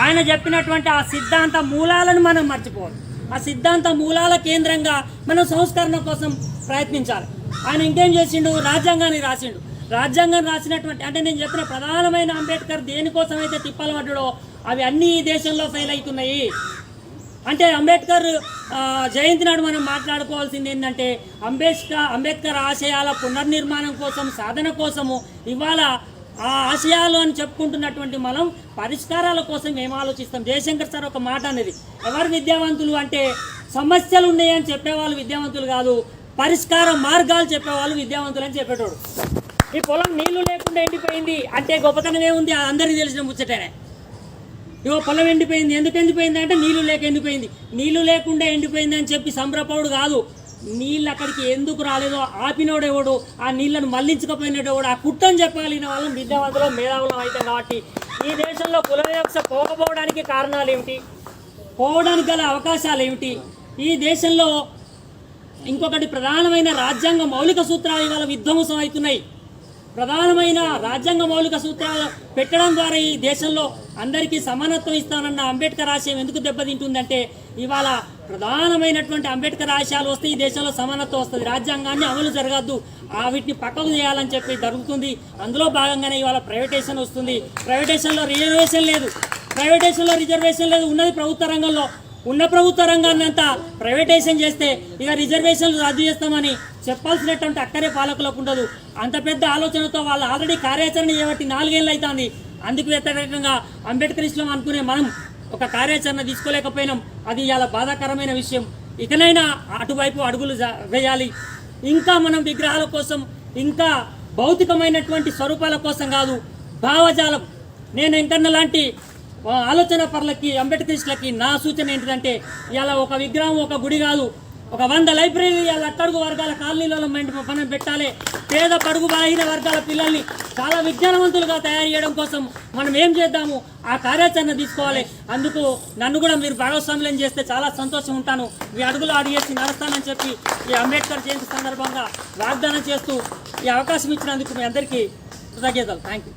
ఆయన చెప్పినటువంటి ఆ సిద్ధాంత మూలాలను మనం మర్చిపోవాలి. ఆ సిద్ధాంత మూలాల కేంద్రంగా మనం సంస్కరణ కోసం ప్రయత్నించాలి. ఆయన ఇంకేం చేసిండు? రాజ్యాంగాన్ని రాసిండు. రాజ్యాంగం రాసినటువంటి అంటే నేను చెప్పిన ప్రధానమైన అంబేద్కర్ దేనికోసం అయితే తిప్పలు పడ్డాడో అవి అన్నీ ఈ దేశంలో ఫెయిల్ అవుతున్నాయి. అంటే అంబేద్కర్ జయంతి నాడు మనం మాట్లాడుకోవాల్సింది ఏంటంటే అంబేద్కర్ ఆశయాల పునర్నిర్మాణం కోసం, సాధన కోసము ఇవాళ ఆ ఆశయాలు అని చెప్పుకుంటున్నటువంటి మనం పరిష్కారాల కోసం ఏం ఆలోచిస్తాం? జయశంకర్ సార్ ఒక మాట అనేది, ఎవరు విద్యావంతులు అంటే సమస్యలు ఉన్నాయని చెప్పేవాళ్ళు విద్యావంతులు కాదు, పరిష్కార మార్గాలు చెప్పేవాళ్ళు విద్యావంతులు అని చెప్పేటోడు. ఈ పొలం నీళ్లు లేకుండా ఎండిపోయింది అంటే గొప్పతనమే ఉంది, అందరికీ తెలిసిన ముచ్చటనే. ఇవో పొలం ఎండిపోయింది, ఎందుకు ఎండిపోయింది అంటే నీళ్లు లేక ఎండిపోయింది. నీళ్లు లేకుండా ఎండిపోయింది అని చెప్పి సంబరపడు కాదు, నీళ్ళు అక్కడికి ఎందుకు రాలేదో ఆపినోడెవడు, ఆ నీళ్లను మళ్లించకపోయినోడెవడు, ఆ కుట్టని చెప్పగలిగిన వాళ్ళం విద్యావంతులు మేధావులం అయితే. కాబట్టి ఈ దేశంలో కుల వివక్ష పోకపోవడానికి కారణాలు ఏమిటి, పోవడానికి గల అవకాశాలు ఏమిటి? ఈ దేశంలో ఇంకొకటి ప్రధానమైన రాజ్యాంగ మౌలిక సూత్రాలు ఇవాళ విధ్వంసం అవుతున్నాయి. ప్రధానమైన రాజ్యాంగ మౌలిక సూత్రాలు పెట్టడం ద్వారా ఈ దేశంలో అందరికీ సమానత్వం ఇస్తానన్న అంబేద్కర్ ఆశయం ఎందుకు దెబ్బతింటుందంటే ఇవాళ ప్రధానమైనటువంటి అంబేద్కర్ ఆశయాలు వస్తే ఈ దేశంలో సమానత్వం వస్తుంది, రాజ్యాంగాన్ని అమలు జరగద్దు, వీటిని పక్కకు చేయాలని చెప్పి జరుగుతుంది. అందులో భాగంగానే ఇవాళ ప్రైవేటేషన్ వస్తుంది. ప్రైవేటేషన్లో రిజర్వేషన్ లేదు, ఉన్నది ప్రభుత్వ రంగంలో. ఉన్న ప్రభుత్వ రంగాన్ని అంతా ప్రైవేటైజేషన్ చేస్తే ఇక రిజర్వేషన్లు రద్దు చేస్తామని చెప్పాల్సినటువంటి అక్కడే పాలకులకు ఉండదు. అంత పెద్ద ఆలోచనతో వాళ్ళు ఆల్రెడీ కార్యాచరణ చేయబట్టి 4 ఏళ్ళు అవుతుంది. అందుకు వ్యతిరేకంగా అంబేద్కరిస్టులం అనుకునే మనం ఒక కార్యాచరణ తీసుకోలేకపోయినాం. అది ఇలా బాధాకరమైన విషయం. ఇకనైనా అటువైపు అడుగులు వేయాలి. ఇంకా మనం విగ్రహాల కోసం, ఇంకా భౌతికమైనటువంటి స్వరూపాల కోసం కాదు, భావజాలం. నేను వెంకన్న లాంటి ఆలోచన పరులకి, అంబేద్కరిస్టులకి నా సూచన ఏంటిదంటే ఇలా ఒక విగ్రహం, ఒక గుడి కాదు, ఒక 100 లైబ్రరీ అట్టడుగు వర్గాల కాలనీలలో మనం పెట్టాలి. పేద పడుగు బలహీన వర్గాల పిల్లల్ని చాలా విజ్ఞానవంతులుగా తయారు చేయడం కోసం మనం ఏం చేద్దాము, ఆ కార్యాచరణ తీసుకోవాలి. అందుకు నన్ను కూడా మీరు భాగస్వామ్యం చేస్తే చాలా సంతోషం ఉంటాను. మీ అడుగులు అడిగేసి నడుస్తానని చెప్పి ఈ అంబేద్కర్ జయంతి సందర్భంగా వాగ్దానం చేస్తూ ఈ అవకాశం ఇచ్చినందుకు మీ అందరికీ కృతజ్ఞతలు. Thank you.